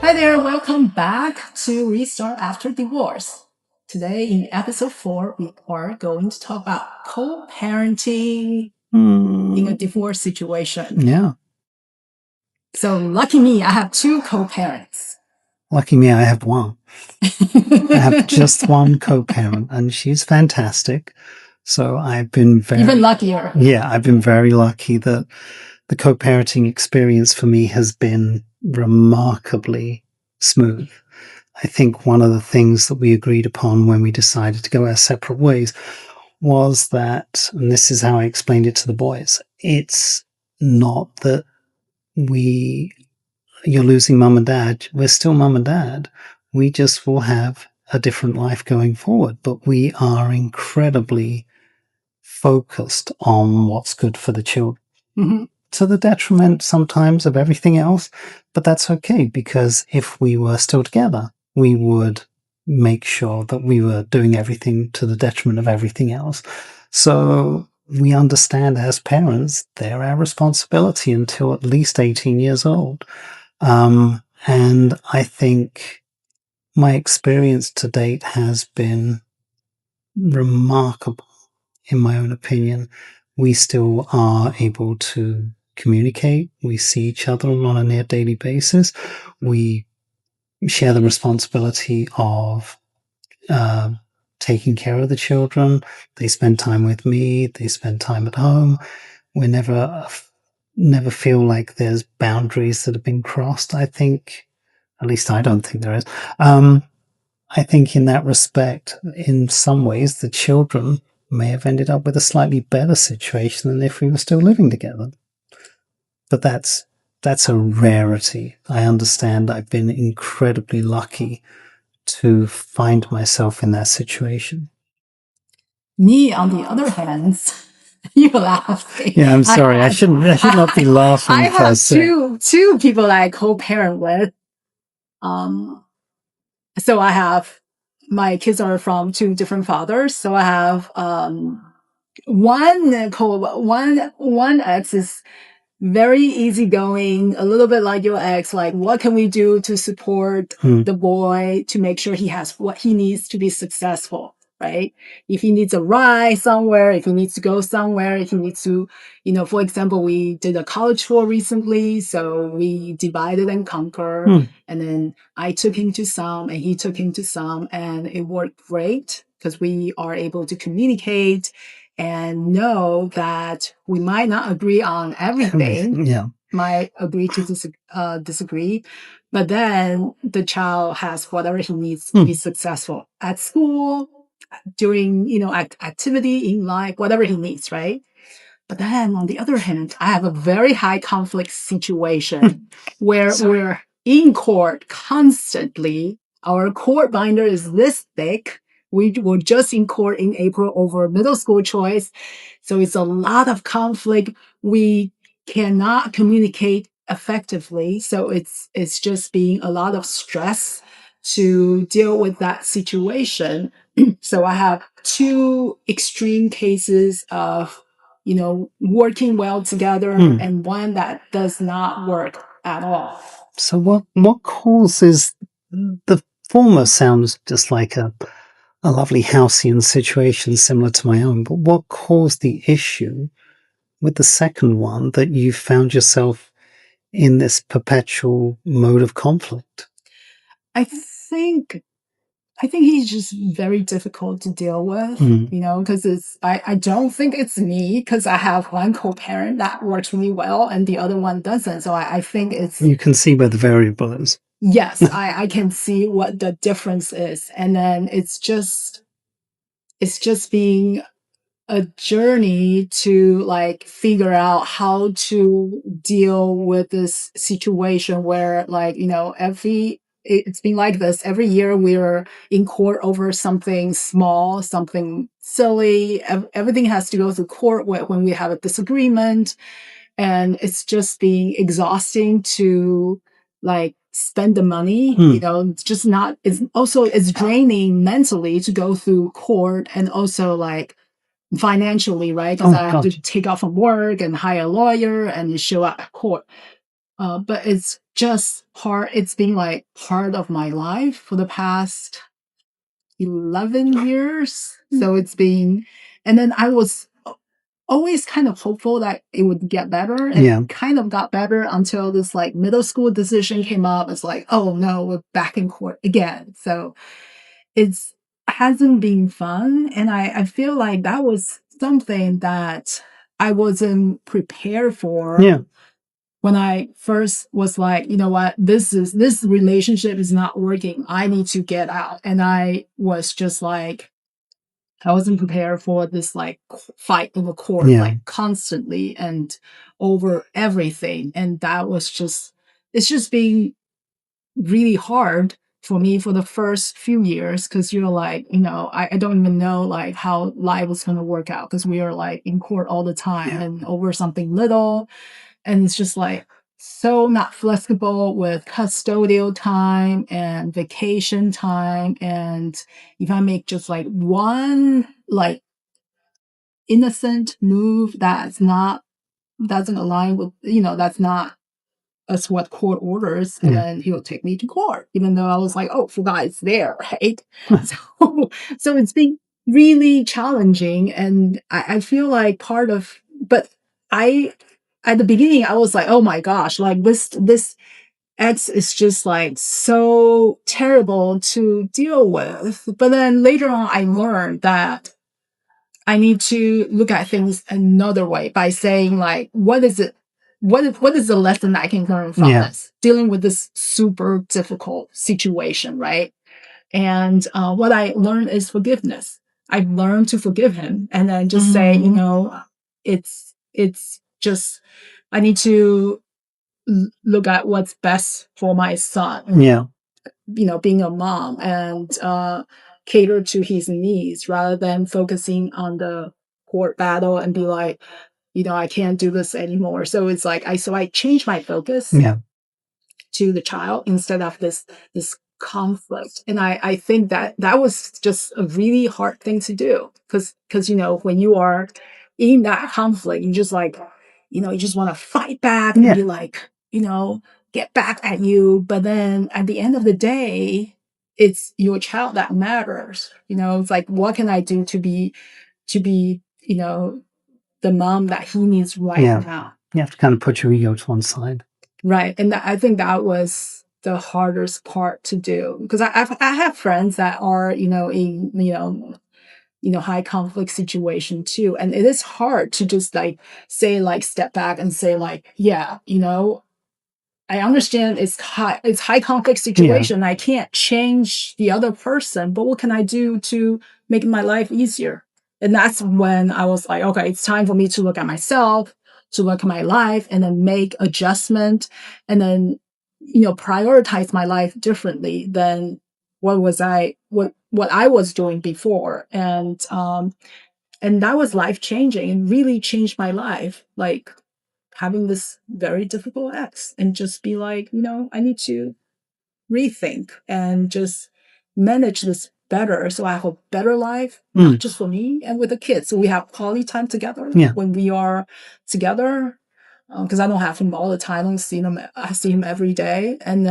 Hi there, welcome back to Restart After Divorce. Today, in episode 4, we are going to talk about co parenting in a divorce situation. Yeah. So, lucky me, I have two co parents. Lucky me, I have one. I have just one co-parent, and she's fantastic. So I've been Even luckier. Yeah, I've been very lucky that the co-parenting experience for me has been remarkably smooth. I think one of the things that we agreed upon when we decided to go our separate ways was that, and this is how I explained it to the boys, it's not that you're losing mum and dad. We're still mum and dad. We just will have a different life going forward, but we are incredibly focused on what's good for the children. Mm-hmm. To the detriment sometimes of everything else, but that's okay, because if we were still together, we would make sure that we were doing everything to the detriment of everything else. So we understand as parents, they're our responsibility until at least 18 years old. And I think my experience to date has been remarkable, in my own opinion. We still are able to communicate. We see each other on a near daily basis. We share the responsibility of taking care of the children. They spend time with me. They spend time at home. We never feel like there's boundaries that have been crossed. I think, at least I don't think there is. I think in that respect, in some ways, the children may have ended up with a slightly better situation than if we were still living together. But that's a rarity. I understand. I've been incredibly lucky to find myself in that situation. Me, on the other hand, you laugh. Yeah, I'm sorry. I should not be laughing. I have two people that I co-parent with. So I have, my kids are from two different fathers. So I have one ex is very easygoing, a little bit like your ex. Like, what can we do to support the boy to make sure he has what he needs to be successful, right? If he needs a ride somewhere, if he needs to go somewhere, if he needs to, for example, we did a college tour recently, so we divided and conquer, and then I took him to some and he took him to some, and it worked great because we are able to communicate and know that we might not agree on everything. Yeah. Might agree to disagree, but then the child has whatever he needs to be successful at school, during activity in life, whatever he needs, right? But then on the other hand, I have a very high conflict situation where we're in court constantly. Our court binder is this thick. We were just in court in April over middle school choice. So it's a lot of conflict. We cannot communicate effectively. So it's just being a lot of stress to deal with that situation. So I have two extreme cases of working well together and one that does not work at all. So what causes the former sounds just like a lovely halcyon situation similar to my own, but what caused the issue with the second one that you found yourself in this perpetual mode of conflict? I think he's just very difficult to deal with, because I don't think it's me, because I have one co-parent that works really well and the other one doesn't. So I think it's... You can see where the variable is. Yes, I can see what the difference is. And then it's just being a journey to like figure out how to deal with this situation where it's been like this every year. We're in court over something small, something silly. Everything has to go through court when we have a disagreement, and it's just being exhausting to like spend the money. It's just not. It's draining mentally to go through court, and also like financially, right? Because I have to take off from work and hire a lawyer and show up at court. But it's just part. It's been like part of my life for the past 11 years. So it's been, and then I was always kind of hopeful that it would get better, and Yeah. it kind of got better until this like middle school decision came up. It's like, oh no, we're back in court again. So it's hasn't been fun. And I feel like that was something that I wasn't prepared for. Yeah. When I first was like, you know what, this relationship is not working. I need to get out. And I was just like, I wasn't prepared for this like fight in the court, Yeah. like constantly and over everything. And that was just, it's just being really hard for me for the first few years, because you're like, you know, I don't even know like how life was going to work out, because we are like in court all the time Yeah. and over something little. And it's just like so not flexible with custodial time and vacation time. And if I make just like one like innocent move doesn't align with, you know, that's not us what court orders, and Yeah. then he'll take me to court, even though I was like, oh, forgot it's there, right? So it's been really challenging, and I feel like but I at the beginning I was like, oh my gosh, like this ex is just like so terrible to deal with. But then later on, I learned that I need to look at things another way by saying like, what is it? What is the lesson I can learn from this? Dealing with this super difficult situation, right? And what I learned is forgiveness. I've learned to forgive him, and then just say, you know, it's just I need to look at what's best for my son. Yeah. You know, being a mom, and cater to his needs rather than focusing on the court battle and be like, you know, I can't do this anymore. So it's like I changed my focus Yeah. to the child instead of this conflict. And I think that was just a really hard thing to do, because you know, when you are in that conflict, you just like, you know, you just want to fight back and be like, you know, get back at you. But then at the end of the day, it's your child that matters. You know, it's like, what can I do to be, you know, the mom that he needs right now? You have to kind of put your ego to one side. Right. And I think that was the hardest part to do, because I have friends that are, you know, in, you know, high conflict situation too. And it is hard to just like say, like, step back and say like, yeah, you know, I understand it's high conflict situation. I can't change the other person, but what can I do to make my life easier? And that's when I was like, okay, it's time for me to look at myself, to look at my life, and then make adjustment, and then, you know, prioritize my life differently than what I was doing before. And that was life changing and really changed my life. Like, having this very difficult ex, and just be like, you know, I need to rethink and just manage this better so I have a better life, not just for me and with the kids. So we have quality time together when we are together, because I don't have him all the time. I see him every day. And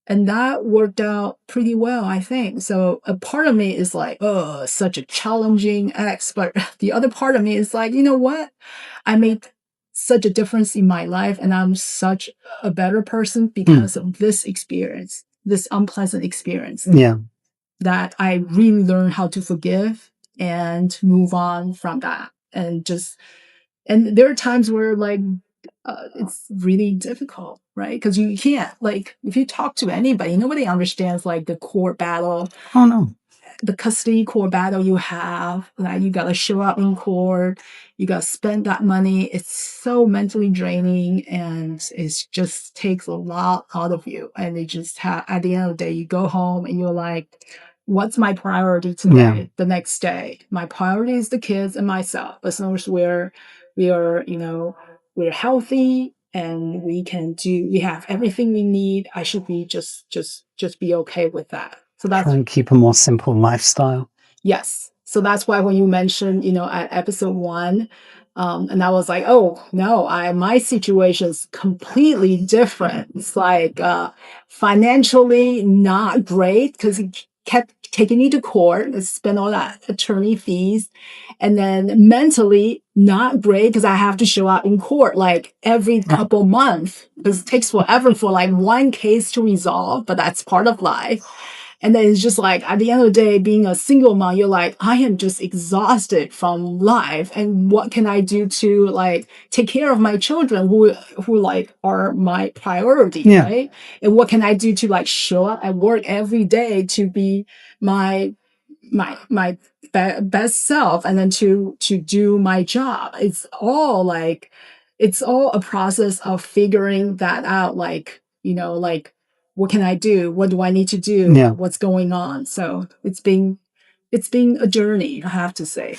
that worked out pretty well, I think. So a part of me is like, oh, such a challenging ex. But the other part of me is like, you know what? I made such a difference in my life, and I'm such a better person because of this experience, this unpleasant experience. Yeah. That I really learned how to forgive and move on from that. And there are times where like, it's really difficult, right? Because you can't, like, if you talk to anybody, nobody understands like the court battle. Oh no. The custody court battle you have, like, you gotta show up in court, you gotta spend that money. It's so mentally draining, and it just takes a lot out of you. And it just at the end of the day, you go home and you're like, what's my priority today? The next day, my priority is the kids and myself. As long as we are, you know, we're healthy and we have everything we need, I should be just be okay with that. So that's try and keep a more simple lifestyle. Yes. So that's why when you mentioned, you know, at episode 1, And I was like, oh no, my situation is completely different. It's like financially not great because he kept taking me to court, spend all that attorney fees, and then mentally not great because I have to show up in court like every couple months because it takes forever for like one case to resolve, but that's part of life. And then it's just like at the end of the day, being a single mom, you're like, I am just exhausted from life. And what can I do to like take care of my children who like are my priority, Yeah. right? And what can I do to like show up at work every day to be my best self and then to do my job. It's all a process of figuring that out, like, like what can I do? What do I need to do? Yeah. What's going on? So it's been a journey, I have to say.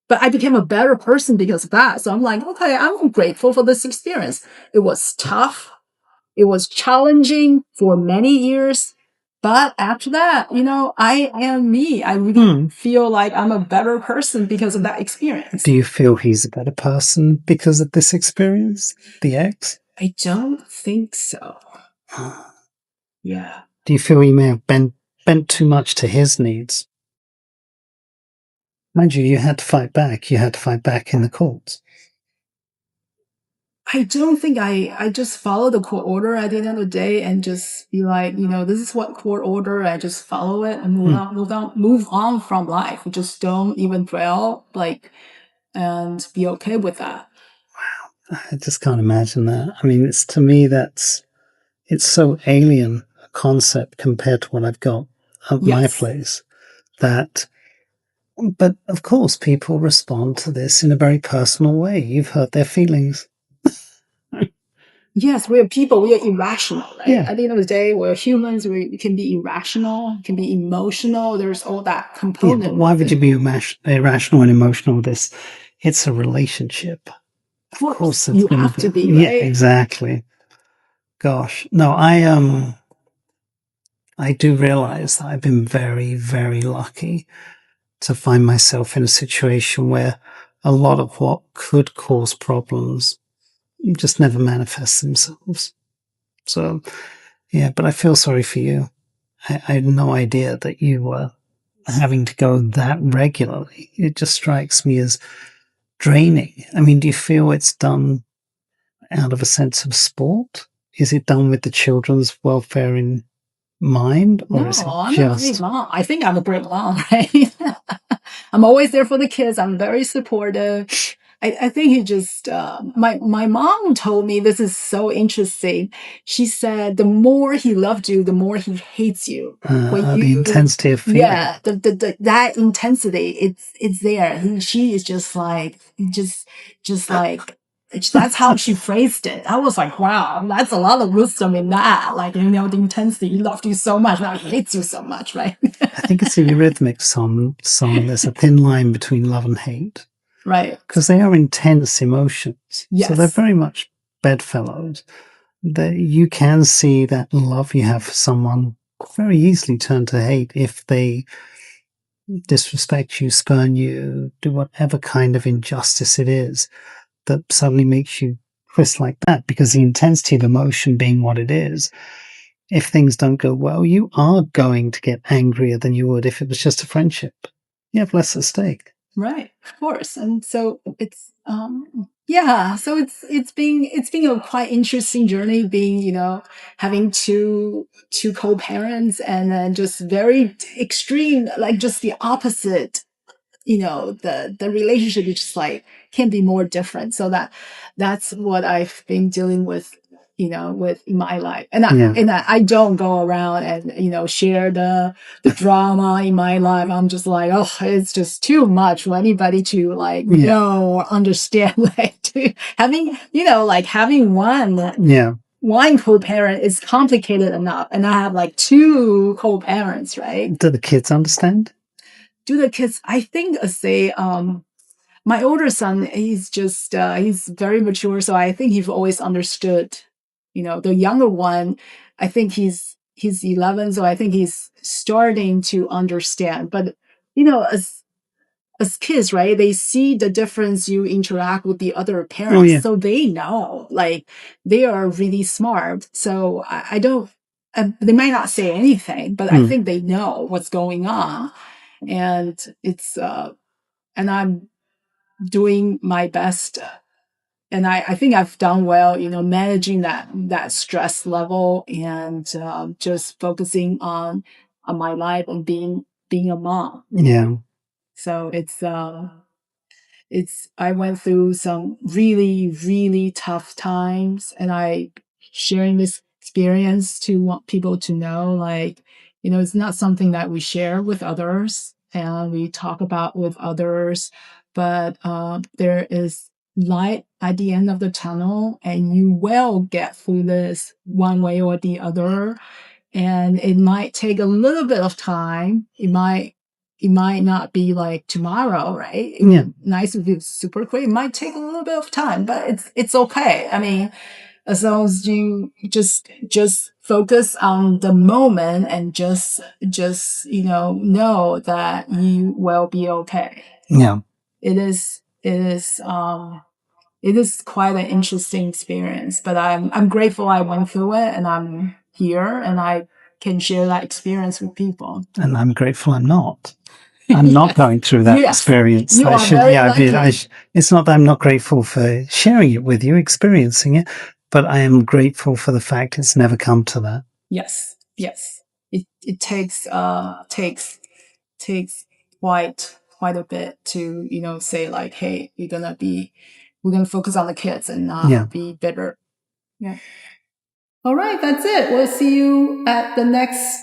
But I became a better person because of that. So I'm like, okay, I'm grateful for this experience. It was tough. It was challenging for many years. But after that, I am me. I really feel like I'm a better person because of that experience. Do you feel he's a better person because of this experience, the ex? I don't think so. Yeah. Do you feel he may have bent too much to his needs? Mind you, you had to fight back. You had to fight back in the courts. I don't think I just follow the court order at the end of the day and just be like, this is what court order. I just follow it and move on from life. Just don't even dwell, and be okay with that. Wow. I just can't imagine that. I mean, to me, it's so alien a concept compared to what I've got at my place but of course, people respond to this in a very personal way. You've hurt their feelings. Yes, we're people. We are irrational, right? Yeah. At the end of the day, we're humans. We can be irrational, can be emotional. There's all that component. Yeah, but why would you be irrational and emotional? It's a relationship. Of course, you have to be, right? Yeah, exactly. Gosh, no, I do realize that I've been very, very lucky to find myself in a situation where a lot of what could cause problems just never manifest themselves. So, yeah, but I feel sorry for you. I had no idea that you were having to go that regularly. It just strikes me as draining. I mean, do you feel it's done out of a sense of sport? Is it done with the children's welfare in mind? Or is it I'm not a great mom. I think I'm a great mom, right? I'm always there for the kids. I'm very supportive. I think he just, my mom told me this is so interesting. She said, the more he loved you, the more he hates you. The intensity of feeling. Yeah, that intensity, it's there. She is just like, that's how she phrased it. I was like, wow, that's a lot of wisdom in that. Like, the intensity, he loved you so much, now he hates you so much, right? I think it's a Eurythmics song. There's a thin line between love and hate. Right. Because they are intense emotions. Yes. So they're very much bedfellows. You can see that love you have for someone very easily turn to hate if they disrespect you, spurn you, do whatever kind of injustice it is that suddenly makes you twist like that. Because the intensity of emotion being what it is, if things don't go well, you are going to get angrier than you would if it was just a friendship. You have less at stake. Right, of course. And so it's so it's been a quite interesting journey being, having two co-parents and then just very extreme, like just the opposite, the relationship is just like can be more different. So that's what I've been dealing with, with my life. And I don't go around and, share the drama in my life. I'm just like, oh, it's just too much for anybody to know or understand. Having one co-parent is complicated enough. And I have two co-parents, right? Do the kids understand? I think my older son, he's just, he's very mature. So I think he's always understood, the younger one, I think he's 11. So I think he's starting to understand, but, as kids, right? They see the difference you interact with the other parents. Oh, yeah. So they know, like, they are really smart. So I don't, they might not say anything, but I think they know what's going on. And it's, and I'm doing my best. And I think I've done well, managing that stress level and just focusing on my life and being a mom. Yeah. So I went through some really, really tough times, and I sharing this experience to want people to know, like, it's not something that we share with others and we talk about with others, but there is light at the end of the tunnel, and you will get through this one way or the other. And it might take a little bit of time. It might not be like tomorrow, right? Yeah. Nice if it's super quick. It might take a little bit of time, but it's okay. I mean, as long as you just focus on the moment and just know that you will be okay. Yeah. It is quite an interesting experience, but I'm grateful I went through it, and I'm here and I can share that experience with people. And I'm grateful I'm not. I'm not going through that experience. You are very lucky. It's not that I'm not grateful for sharing it with you, experiencing it, but I am grateful for the fact it's never come to that. Yes. It takes quite a bit to say, like, hey, we're gonna focus on the kids and not be bitter. Yeah. All right, that's it. We'll see you at the next